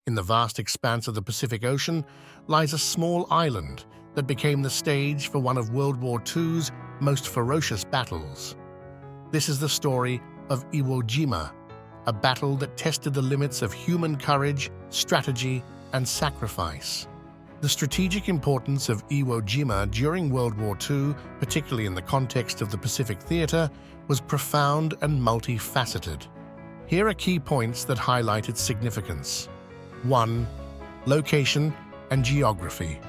In the vast expanse of the Pacific Ocean lies a small island that became the stage for one of World War II's most ferocious battles. This is the story of Iwo Jima, a battle that tested the limits of human courage, strategy, and sacrifice. The strategic importance of Iwo Jima during World War II, particularly in the context of the Pacific Theater, was profound and multifaceted. Here are key points that highlight its significance. 1. Location and geography.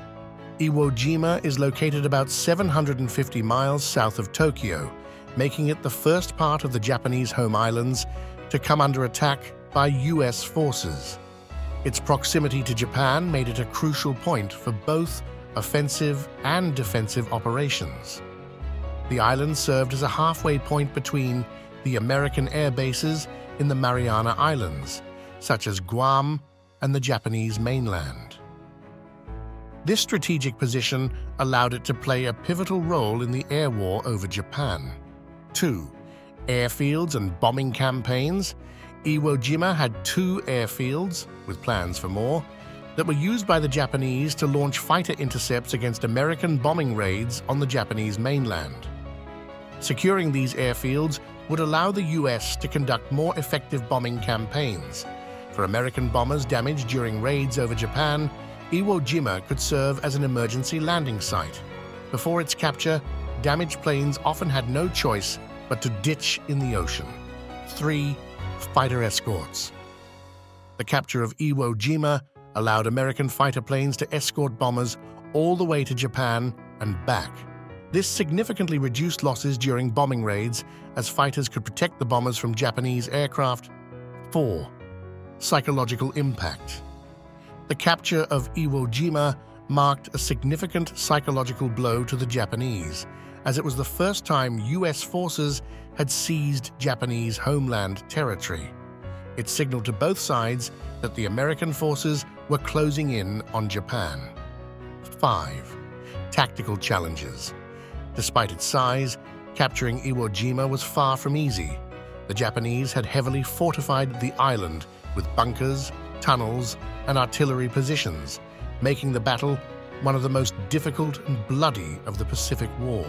Iwo Jima is located about 750 miles south of Tokyo, making it the first part of the Japanese home islands to come under attack by US forces. Its proximity to Japan made it a crucial point for both offensive and defensive operations. The island served as a halfway point between the American air bases in the Mariana Islands, such as Guam and the Japanese mainland. This strategic position allowed it to play a pivotal role in the air war over Japan. 2. Airfields and bombing campaigns. Iwo Jima had 2 airfields, with plans for more, that were used by the Japanese to launch fighter intercepts against American bombing raids on the Japanese mainland. Securing these airfields would allow the US to conduct more effective bombing campaigns. For American bombers damaged during raids over Japan, Iwo Jima could serve as an emergency landing site. Before its capture, damaged planes often had no choice but to ditch in the ocean. 3. Fighter escorts. The capture of Iwo Jima allowed American fighter planes to escort bombers all the way to Japan and back. This significantly reduced losses during bombing raids, as fighters could protect the bombers from Japanese aircraft. 4. Psychological impact. The capture of Iwo Jima marked a significant psychological blow to the Japanese, as it was the first time US forces had seized Japanese homeland territory. It signaled to both sides that the American forces were closing in on Japan. 5. Tactical challenges. Despite its size, capturing Iwo Jima was far from easy. The Japanese had heavily fortified the island with bunkers, tunnels, and artillery positions, making the battle one of the most difficult and bloody of the Pacific War.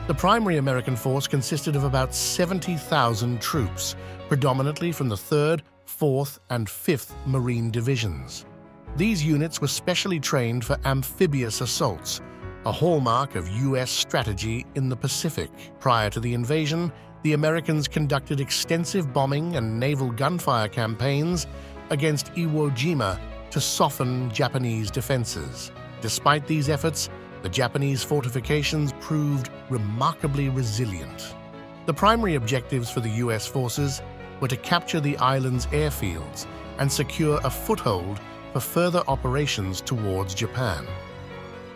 The primary American force consisted of about 70,000 troops, predominantly from the 3rd, 4th, and 5th Marine Divisions. These units were specially trained for amphibious assaults, a hallmark of US strategy in the Pacific. Prior to the invasion, the Americans conducted extensive bombing and naval gunfire campaigns against Iwo Jima to soften Japanese defenses. Despite these efforts, the Japanese fortifications proved remarkably resilient. The primary objectives for the US forces were to capture the island's airfields and secure a foothold for further operations towards Japan.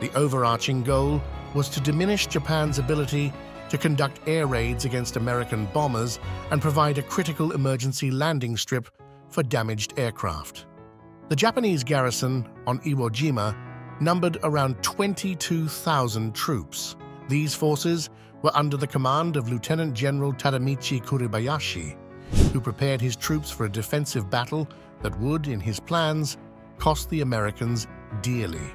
The overarching goal was to diminish Japan's ability to conduct air raids against American bombers and provide a critical emergency landing strip for damaged aircraft. The Japanese garrison on Iwo Jima numbered around 22,000 troops. These forces were under the command of Lieutenant General Tadamichi Kuribayashi, who prepared his troops for a defensive battle that would, in his plans, cost the Americans dearly.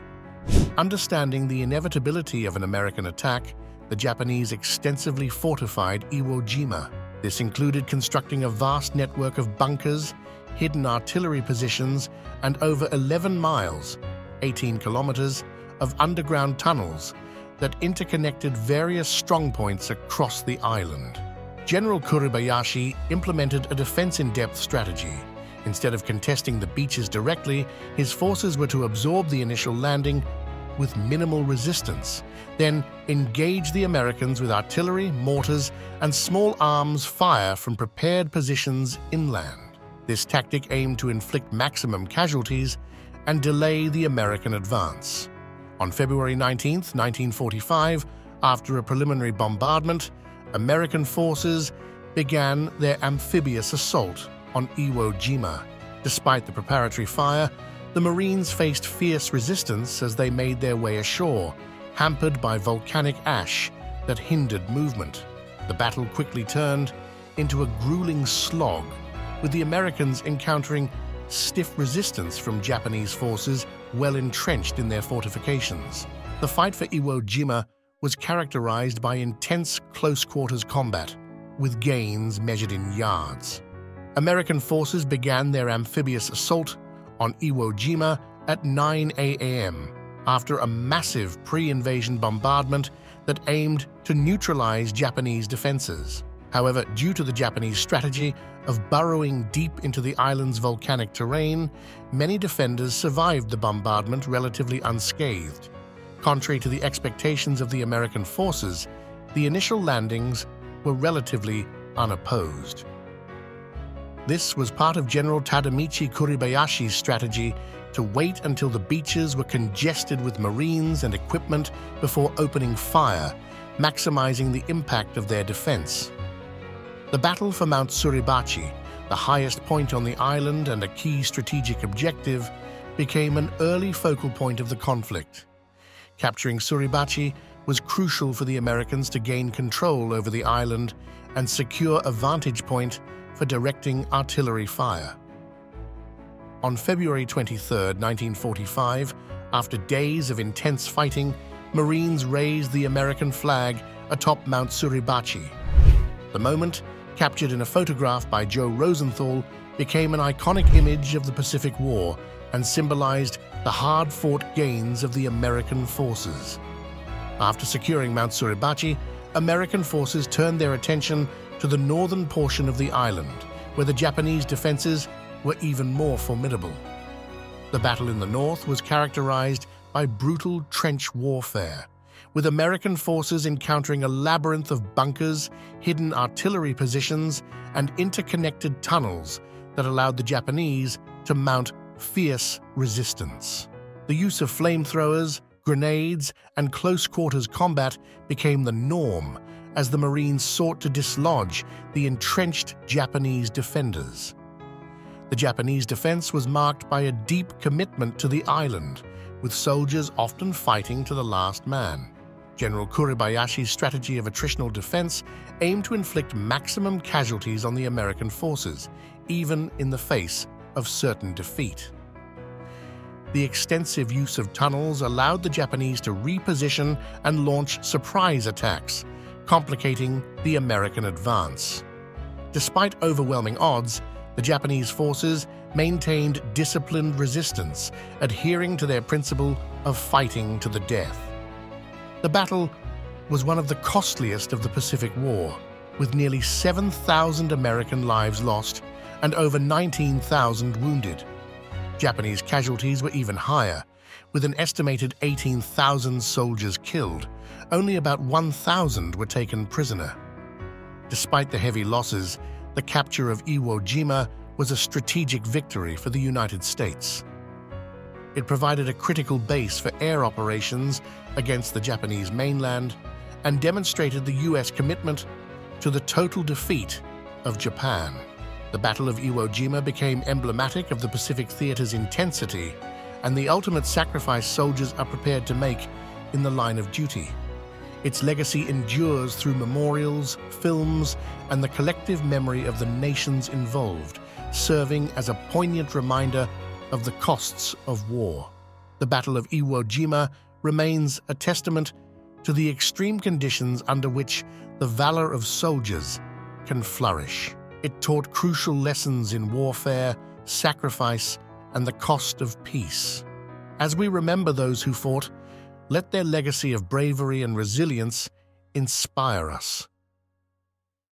Understanding the inevitability of an American attack, the Japanese extensively fortified Iwo Jima. This included constructing a vast network of bunkers, hidden artillery positions, and over 11 miles, 18 kilometers, of underground tunnels that interconnected various strongpoints across the island. General Kuribayashi implemented a defense-in-depth strategy. Instead of contesting the beaches directly, his forces were to absorb the initial landing with minimal resistance, then engage the Americans with artillery, mortars, and small arms fire from prepared positions inland. This tactic aimed to inflict maximum casualties and delay the American advance. On February 19, 1945, after a preliminary bombardment, American forces began their amphibious assault on Iwo Jima. Despite the preparatory fire, the Marines faced fierce resistance as they made their way ashore, hampered by volcanic ash that hindered movement. The battle quickly turned into a grueling slog, with the Americans encountering stiff resistance from Japanese forces well entrenched in their fortifications. The fight for Iwo Jima was characterized by intense close-quarters combat, with gains measured in yards. American forces began their amphibious assault on Iwo Jima at 9 a.m. after a massive pre-invasion bombardment that aimed to neutralize Japanese defenses. However, due to the Japanese strategy of burrowing deep into the island's volcanic terrain, many defenders survived the bombardment relatively unscathed. Contrary to the expectations of the American forces, the initial landings were relatively unopposed. This was part of General Tadamichi Kuribayashi's strategy to wait until the beaches were congested with Marines and equipment before opening fire, maximizing the impact of their defense. The battle for Mount Suribachi, the highest point on the island and a key strategic objective, became an early focal point of the conflict. Capturing Suribachi was crucial for the Americans to gain control over the island and secure a vantage point for directing artillery fire. On February 23, 1945, after days of intense fighting, Marines raised the American flag atop Mount Suribachi. The moment, captured in a photograph by Joe Rosenthal, became an iconic image of the Pacific War and symbolized the hard-fought gains of the American forces. After securing Mount Suribachi, American forces turned their attention to the northern portion of the island, where the Japanese defenses were even more formidable. The battle in the north was characterized by brutal trench warfare, with American forces encountering a labyrinth of bunkers, hidden artillery positions, and interconnected tunnels that allowed the Japanese to mount fierce resistance. The use of flamethrowers, grenades, and close-quarters combat became the norm as the Marines sought to dislodge the entrenched Japanese defenders. The Japanese defense was marked by a deep commitment to the island, with soldiers often fighting to the last man. General Kuribayashi's strategy of attritional defense aimed to inflict maximum casualties on the American forces, even in the face of certain defeat. The extensive use of tunnels allowed the Japanese to reposition and launch surprise attacks, complicating the American advance. Despite overwhelming odds, the Japanese forces maintained disciplined resistance, adhering to their principle of fighting to the death. The battle was one of the costliest of the Pacific War, with nearly 7,000 American lives lost and over 19,000 wounded. Japanese casualties were even higher, with an estimated 18,000 soldiers killed. Only about 1,000 were taken prisoner. Despite the heavy losses, the capture of Iwo Jima was a strategic victory for the United States. It provided a critical base for air operations against the Japanese mainland and demonstrated the U.S. commitment to the total defeat of Japan. The Battle of Iwo Jima became emblematic of the Pacific Theater's intensity and the ultimate sacrifice soldiers are prepared to make in the line of duty. Its legacy endures through memorials, films, and the collective memory of the nations involved, serving as a poignant reminder of the costs of war. The Battle of Iwo Jima remains a testament to the extreme conditions under which the valor of soldiers can flourish. It taught crucial lessons in warfare, sacrifice, and the cost of peace. As we remember those who fought, let their legacy of bravery and resilience inspire us.